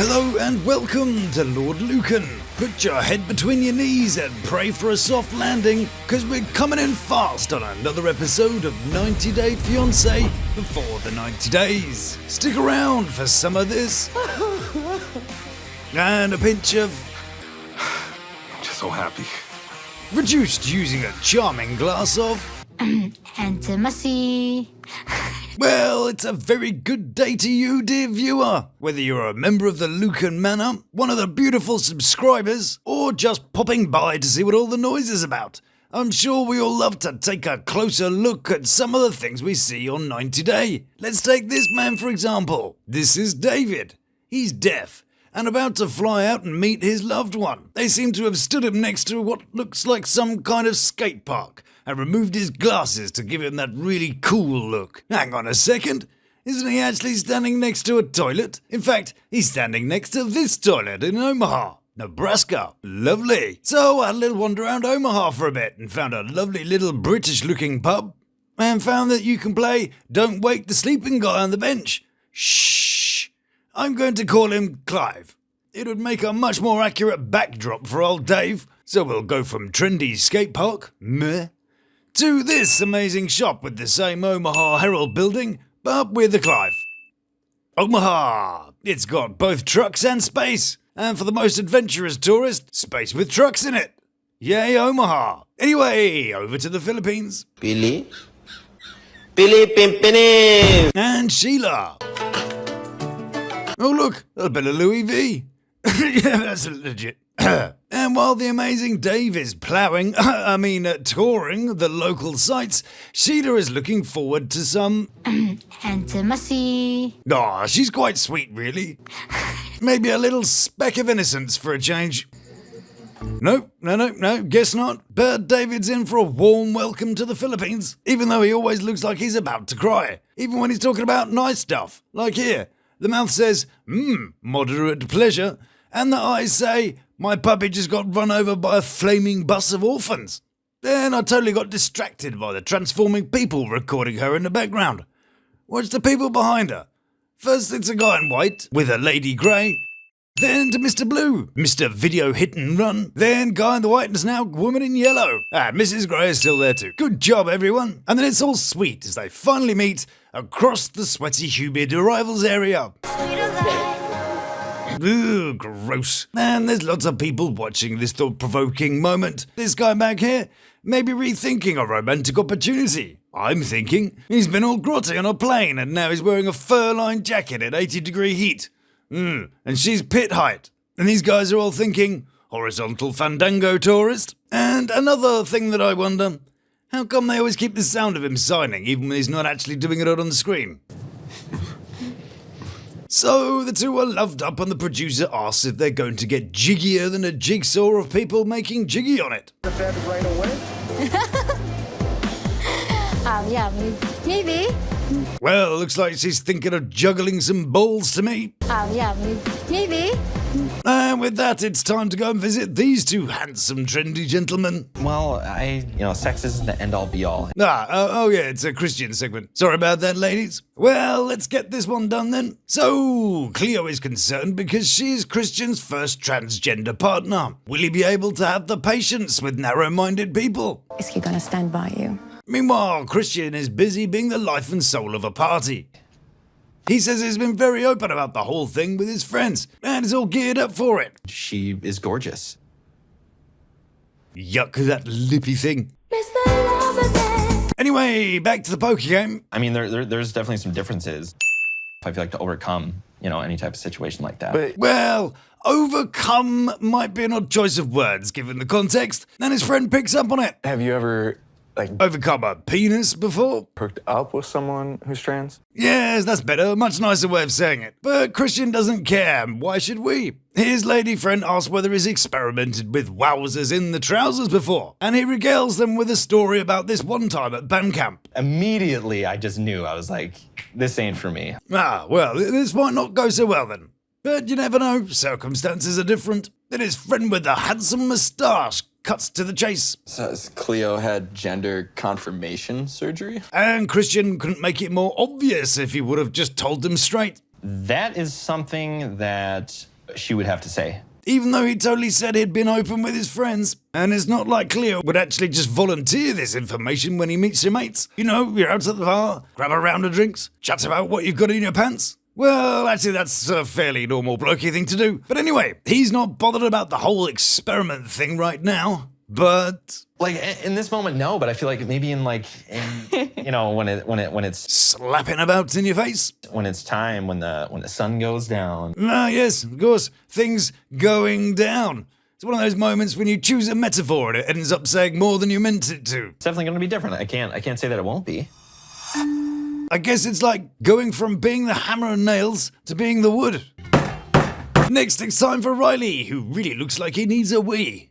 Hello and welcome to Lord Lukan. Put your head between your knees and pray for a soft landing, because we're coming in fast on another episode of 90 Day Fiancé before the 90 days. Stick around for some of this. And a pinch of... I'm just so happy. Reduced using a charming glass of... Intimacy. Well, it's a very good day to you, dear viewer. Whether you're a member of the Lukan Manor, one of the beautiful subscribers, or just popping by to see what all the noise is about, I'm sure we all love to take a closer look at some of the things we see on 90 Day. Let's take this man for example. This is David. He's deaf and about to fly out and meet his loved one. They seem to have stood him next to what looks like some kind of skate park and removed his glasses to give him that really cool look. Hang on a second, isn't he actually standing next to a toilet? In fact, he's standing next to this toilet in Omaha, Nebraska. Lovely. So I had a little wander around Omaha for a bit and found a lovely little British looking pub and found that you can play Don't Wake the Sleeping Guy on the bench. Shh. I'm going to call him Clive. It would make a much more accurate backdrop for old Dave. So we'll go from trendy skate park, meh, to this amazing shop with the same Omaha Herald building, but with a Clive. Omaha! It's got both trucks and space, and for the most adventurous tourist, space with trucks in it. Yay, Omaha! Anyway, over to the Philippines. Billy Pimpini. And Sheila. Oh look, a bit of Louis V. Yeah, that's legit. And while the amazing Dave is touring the local sites, Sheila is looking forward to some... Intimacy. Aw, she's quite sweet, really. Maybe a little speck of innocence for a change. No, guess not. But David's in for a warm welcome to the Philippines, even though he always looks like he's about to cry, even when he's talking about nice stuff. Like here, the mouth says, moderate pleasure, and the eyes say, my puppy just got run over by a flaming bus of orphans. Then I totally got distracted by the transforming people recording her in the background. Watch the people behind her. First it's a guy in white with a lady grey, then to Mr. Blue, Mr. Video Hit and Run, then guy in the white and is now woman in yellow. Mrs. Grey is still there too. Good job, everyone. And then it's all sweet as they finally meet across the sweaty, humid arrivals area. Ugh, gross. And there's lots of people watching this thought-provoking moment. This guy back here may be rethinking a romantic opportunity. I'm thinking he's been all grotty on a plane and now he's wearing a fur-lined jacket at 80-degree heat. And she's pit height. And these guys are all thinking, horizontal fandango tourist. And another thing that I wonder, how come they always keep the sound of him signing even when he's not actually doing it on the screen? So the two are loved up and the producer asks if they're going to get jiggier than a jigsaw of people making jiggy on it. The bed right away? Yeah, maybe. Well, looks like she's thinking of juggling some balls to me. Yeah, maybe. And with that, it's time to go and visit these two handsome, trendy gentlemen. Well, sex isn't the end all be all. Oh yeah, it's a Christian segment. Sorry about that, ladies. Well, let's get this one done then. So, Cleo is concerned because she is Christian's first transgender partner. Will he be able to have the patience with narrow-minded people? Is he gonna stand by you? Meanwhile, Christian is busy being the life and soul of a party. He says he's been very open about the whole thing with his friends, and is all geared up for it. She is gorgeous. Yuck, that lippy thing. Anyway, back to the poker game. I mean, there's definitely some differences. I feel like to overcome, any type of situation like that. Well, overcome might be an odd choice of words given the context, and his friend picks up on it. Have you ever, Overcome a penis before? hooked up with someone who's trans? Yes, that's better. Much nicer way of saying it. But Christian doesn't care. Why should we? His lady friend asks whether he's experimented with wowzers in the trousers before, and he regales them with a story about this one time at band camp. Immediately, I just knew. I was like, this ain't for me. Well, this might not go so well then. But you never know. Circumstances are different. Then his friend with the handsome moustache cuts to the chase. So Cleo had gender confirmation surgery? And Christian couldn't make it more obvious if he would have just told them straight. That is something that she would have to say. Even though he totally said he'd been open with his friends. And it's not like Cleo would actually just volunteer this information when he meets your mates. You know, you're out at the bar, grab a round of drinks, chat about what you've got in your pants. Well, actually, that's a fairly normal blokey thing to do. But anyway, he's not bothered about the whole experiment thing right now. But Like in this moment, no. But I feel like maybe you know, when it's slapping about in your face. when it's time when the sun goes down. Ah, yes, of course, things going down. It's one of those moments when you choose a metaphor and it ends up saying more than you meant it to. It's definitely going to be different. I can't say that it won't be. I guess it's like going from being the hammer and nails to being the wood. Next, it's time for Riley, who really looks like he needs a wee.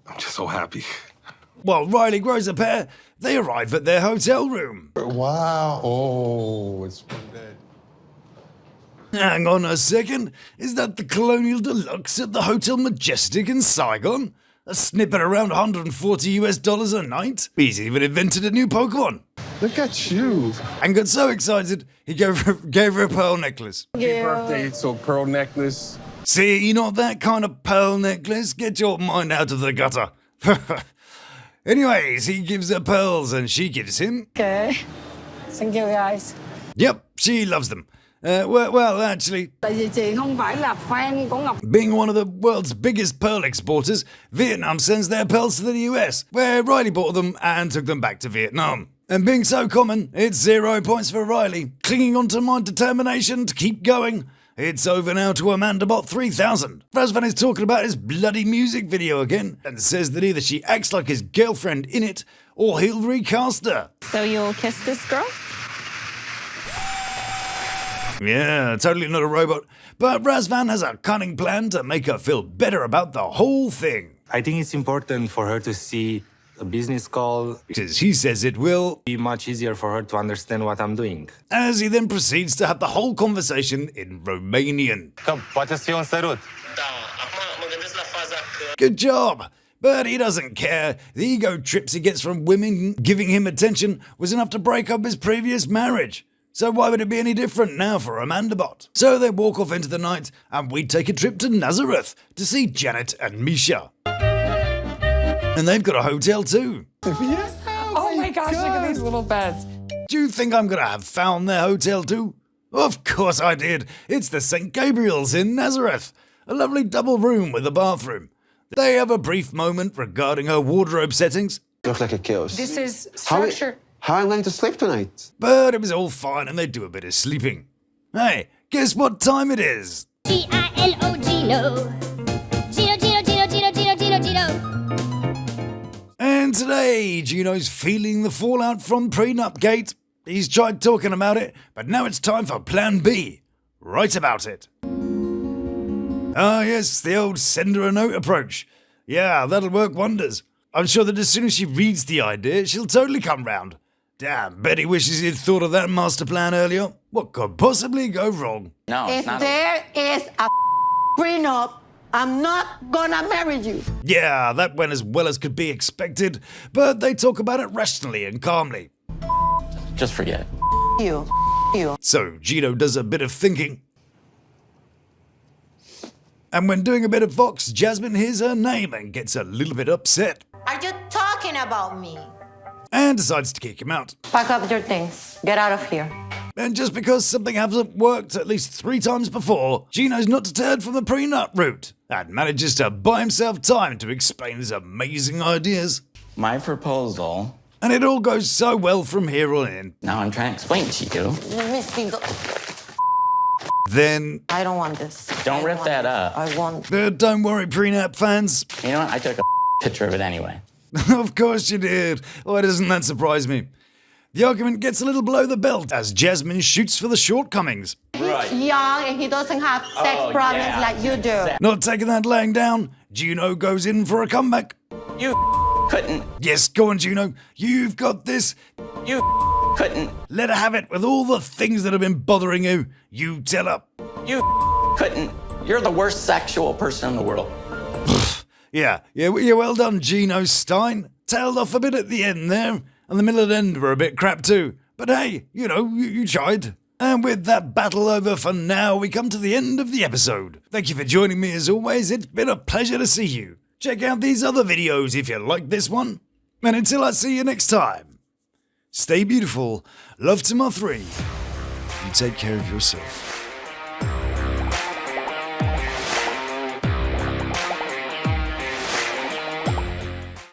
I'm just so happy. While Riley grows a pair, they arrive at their hotel room. Wow. Oh, it's one bed. Hang on a second, is that the Colonial Deluxe at the Hotel Majestic in Saigon? A snippet around $140 a night? He's even invented a new Pokemon. Look at you. And got so excited, he gave her a pearl necklace. Happy birthday, so pearl necklace. See, you're not that kind of pearl necklace. Get your mind out of the gutter. Anyways, he gives her pearls and she gives him. Okay. Thank you guys. Yep, she loves them. Well, actually, Tại vì chị không phải là fan của Ngọc. being one of the world's biggest pearl exporters, Vietnam sends their pearls to the US, where Riley bought them and took them back to Vietnam. And being so common, it's 0 points for Riley. Clinging on to my determination to keep going. It's over now to AmandaBot 3000. Razvan is talking about his bloody music video again and says that either she acts like his girlfriend in it or he'll recast her. So you'll kiss this girl? Yeah, totally not a robot. But Razvan has a cunning plan to make her feel better about the whole thing. I think it's important for her to see a business call. Because he says it will. Be much easier for her to understand what I'm doing. As he then proceeds to have the whole conversation in Romanian. Poate să fie un sărut. Good job! But he doesn't care. The ego trips he gets from women giving him attention was enough to break up his previous marriage. So why would it be any different now for AmandaBot? So they walk off into the night and we take a trip to Nazareth to see Janet and Misha. And they've got a hotel too. Oh my gosh, look at these little beds. Do you think I'm gonna have found their hotel too? Of course I did. It's the St. Gabriel's in Nazareth. A lovely double room with a bathroom. They have a brief moment regarding her wardrobe settings, Looks like a chaos. This is structure. How am I going to sleep tonight? but it was all fine and they do a bit of sleeping. Hey, guess what time it is? Gino, Gino. Gino, Gino, Gino, Gino, Gino, Gino, Gino. And today, Gino's feeling the fallout from prenup gate. He's tried talking about it, but now it's time for plan B. Write about it. Ah yes, the old send her a note approach. Yeah, that'll work wonders. I'm sure that as soon as she reads the idea, she'll totally come round. Damn, Betty wishes he'd thought of that master plan earlier. What could possibly go wrong? No, If it's not. there is a prenup, I'm not gonna marry you. Yeah, that went as well as could be expected, but they talk about it rationally and calmly. Just forget. You. So Gino does a bit of thinking. And when doing a bit of Vox, Jasmine hears her name and gets a little bit upset. Are you talking about me? And decides to kick him out. Pack up your things. Get out of here. And just because something hasn't worked at least 3 times before, Gino's not deterred from the prenup route and manages to buy himself time to explain his amazing ideas. My proposal. And it all goes so well from here on in. Now I'm trying to explain to you. Missy, Then, I don't want this. Don't rip that up. I want. don't worry, prenup fans. You know what? I took a picture of it anyway. Of course you did. Why doesn't that surprise me? The argument gets a little below the belt as Jasmine shoots for the shortcomings. Right. Young and he doesn't have sex problems like you do. Not taking that laying down, Gino goes in for a comeback. You couldn't. Yes, go on, Gino. You've got this. You couldn't. Let her have it with all the things that have been bothering you. You tell her. You couldn't. You're the worst sexual person in the world. Yeah, well done, Gino Stein. Tailed off a bit at the end there, and the middle and end were a bit crap too. But hey, you tried. And with that battle over for now, we come to the end of the episode. Thank you for joining me as always, it's been a pleasure to see you. Check out these other videos if you like this one. And until I see you next time, stay beautiful, love to my three, and take care of yourself.